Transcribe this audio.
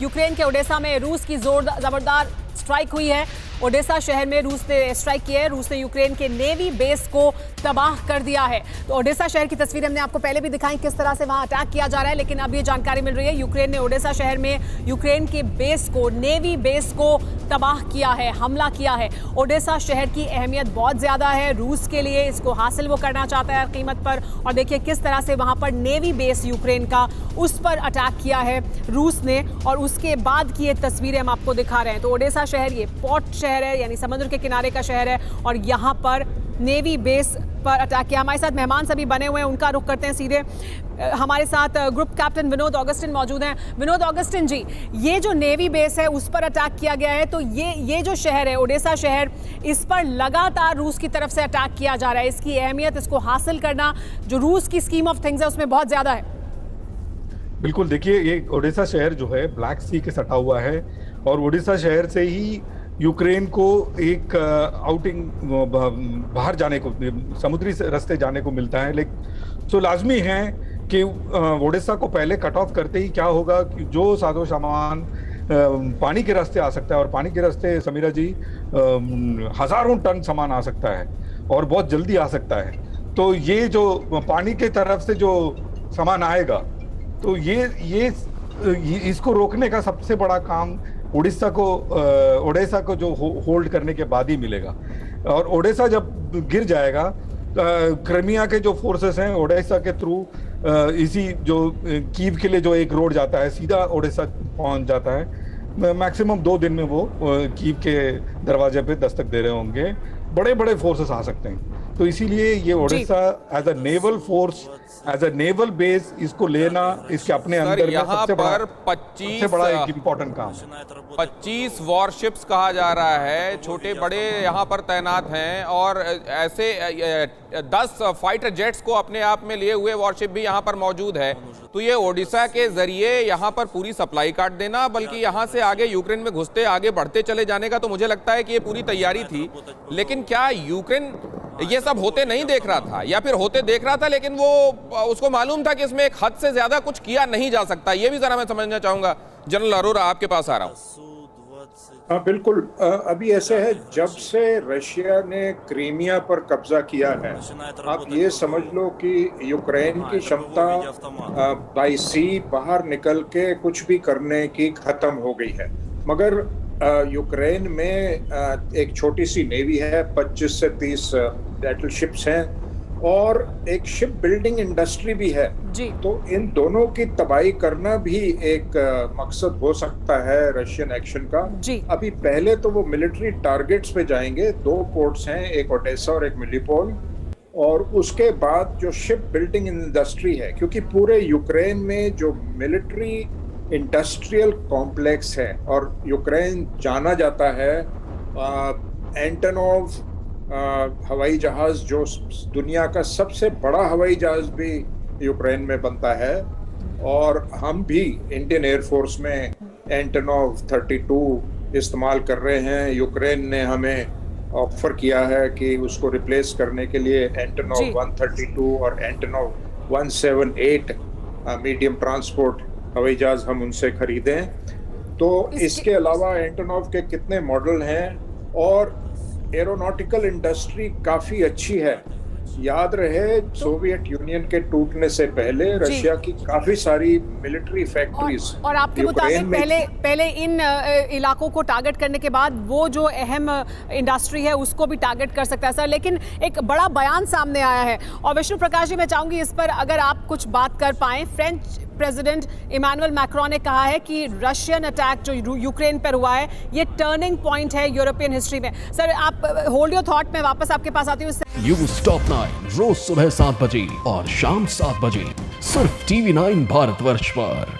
Ukraine के Odesa में रूस की जबरदार स्ट्राइक हुई है। ओडेसा शहर में रूस ने स्ट्राइक की है। रूस ने यूक्रेन के नेवी बेस को तबाह कर दिया है। तो ओडेसा शहर की तस्वीर हमने आपको पहले भी दिखाई, किस तरह से वहां अटैक किया जा रहा है, लेकिन अब ये जानकारी मिल रही है यूक्रेन ने ओडेसा शहर में यूक्रेन के बेस को, नेवी बेस को तबाह किया है, हमला किया है। ओडेसा शहर की अहमियत बहुत ज्यादा है रूस के लिए, इसको हासिल वो करना चाहता है कीमत पर। और देखिए किस तरह से वहां पर नेवी बेस यूक्रेन का, उस पर अटैक किया है रूस ने, और उसके बाद की ये तस्वीरें हम आपको दिखा रहे हैं। तो ओडेसा शहर ये पोर्ट शहर है, यानी समुद्र के किनारे का शहर है, और यहाँ पर नेवी बेस पर अटैक किया। हमारे साथ मेहमान सभी बने हुए हैं, उनका रुख करते हैं सीधे। हमारे साथ ग्रुप कैप्टन विनोद ऑगस्टिन मौजूद हैं। विनोद ऑगस्टिन जी, ये जो नेवी बेस है उस पर अटैक किया गया है, तो ये जो शहर है ओडेसा शहर, इस पर लगातार रूस की तरफ से अटैक किया जा रहा है। इसकी अहमियत, इसको हासिल करना जो रूस की स्कीम ऑफ थिंग्स है उसमें बहुत ज्यादा है। बिल्कुल, देखिए ये ओडेसा शहर जो है ब्लैक सी के सटा हुआ है, और ओडेसा शहर से ही यूक्रेन को एक आउटिंग बाहर जाने को, समुद्री रास्ते जाने को मिलता है। लेकिन तो लाजमी है कि ओडेसा को पहले कट ऑफ करते ही क्या होगा कि जो साजो सामान पानी के रास्ते आ सकता है, और पानी के रास्ते समीरा जी हजारों टन सामान आ सकता है और बहुत जल्दी आ सकता है। तो ये जो पानी के तरफ से जो सामान आएगा, तो ये इसको रोकने का सबसे बड़ा काम ओडेसा को जो होल्ड करने के बाद ही मिलेगा। और ओडेसा जब गिर जाएगा, क्रिमिया के जो फोर्सेस हैं ओडेसा के थ्रू, इसी जो कीव के लिए जो एक रोड जाता है सीधा ओडेसा पहुंच जाता है। मैक्सिमम 2 दिन में वो कीव के दरवाजे पे दस्तक दे रहे होंगे। बड़े बड़े फोर्सेस आ सकते हैं, तो इसीलिए ये Odessa as a naval force, as a naval base, इसको लेना इसके अपने अंदर में सबसे बड़ा एक इम्पोर्टेंट काम है। 25 वॉरशिप्स कहा जा रहा है, छोटे बड़े यहाँ पर तैनात हैं, और ऐसे 10 फाइटर जेट्स को अपने आप में लिए हुए वॉरशिप भी यहाँ पर मौजूद है। तो ये ओडिशा के जरिए यहाँ पर पूरी सप्लाई काट देना, बल्कि यहाँ से आगे यूक्रेन में घुसते आगे बढ़ते चले जाने का, तो मुझे लगता है कि ये पूरी तैयारी थी। लेकिन क्या यूक्रेन ये सब होते नहीं देख रहा था, या फिर होते देख रहा था लेकिन वो उसको मालूम था कि इसमें एक हद से ज्यादा कुछ किया नहीं जा सकता? ये भी जरा मैं समझना चाहूंगा। जनरल अरोरा, आपके पास आ रहा हूं। हाँ बिल्कुल, अभी ऐसे है, जब से रशिया ने क्रीमिया पर कब्जा किया है, आप ये समझ लो कि यूक्रेन की क्षमता बाई सी बाहर निकल के कुछ भी करने की खत्म हो गई है। मगर यूक्रेन में एक छोटी सी नेवी है, 25 से 30 बैटल शिप्स हैं, और एक शिप बिल्डिंग इंडस्ट्री भी है जी। तो इन दोनों की तबाही करना भी एक मकसद हो सकता है रशियन एक्शन का जी। अभी पहले तो वो मिलिट्री टारगेट्स पे जाएंगे। 2 पोर्ट्स हैं, एक ओडेसा और एक मिलीपोल, और उसके बाद जो शिप बिल्डिंग इंडस्ट्री है, क्योंकि पूरे यूक्रेन में जो मिलिट्री इंडस्ट्रियल कॉम्प्लेक्स है, और यूक्रेन जाना जाता है एंटोनोव हवाई जहाज, जो दुनिया का सबसे बड़ा हवाई जहाज भी यूक्रेन में बनता है, और हम भी इंडियन एयरफोर्स में एंटोनोव 32 इस्तेमाल कर रहे हैं। यूक्रेन ने हमें ऑफर किया है कि उसको रिप्लेस करने के लिए एंटोनोव 132 और एंटोनोव 178 मीडियम ट्रांसपोर्ट हवाई जहाज हम उनसे खरीदें। तो इसके अलावा एंटोनोव के कितने मॉडल हैं, और एरोनॉटिकल इंडस्ट्री काफी अच्छी है। याद रहे, सोवियत यूनियन के टूटने से पहले रशिया की काफी सारी मिलिट्री फैक्ट्रीज, और आपके मुताबिक पहले इन इलाकों को टारगेट करने के बाद वो जो अहम इंडस्ट्री है उसको भी टारगेट कर सकता है सर। लेकिन एक बड़ा बयान सामने आया है, और विष्णु प्रकाश जी, मैं चाहूंगी इस पर अगर आप कुछ बात कर पाएं। फ्रेंच प्रेसिडेंट इमानुएल मैक्रोन ने कहा है कि रशियन अटैक जो यूक्रेन पर हुआ है ये टर्निंग पॉइंट है यूरोपियन हिस्ट्री में। सर आप होल्ड योर थॉट, में वापस आपके पास आती हूँ। न्यूज़ टॉप 9 रोज सुबह 7 बजे और शाम 7 बजे सिर्फ TV9 भारतवर्ष पर।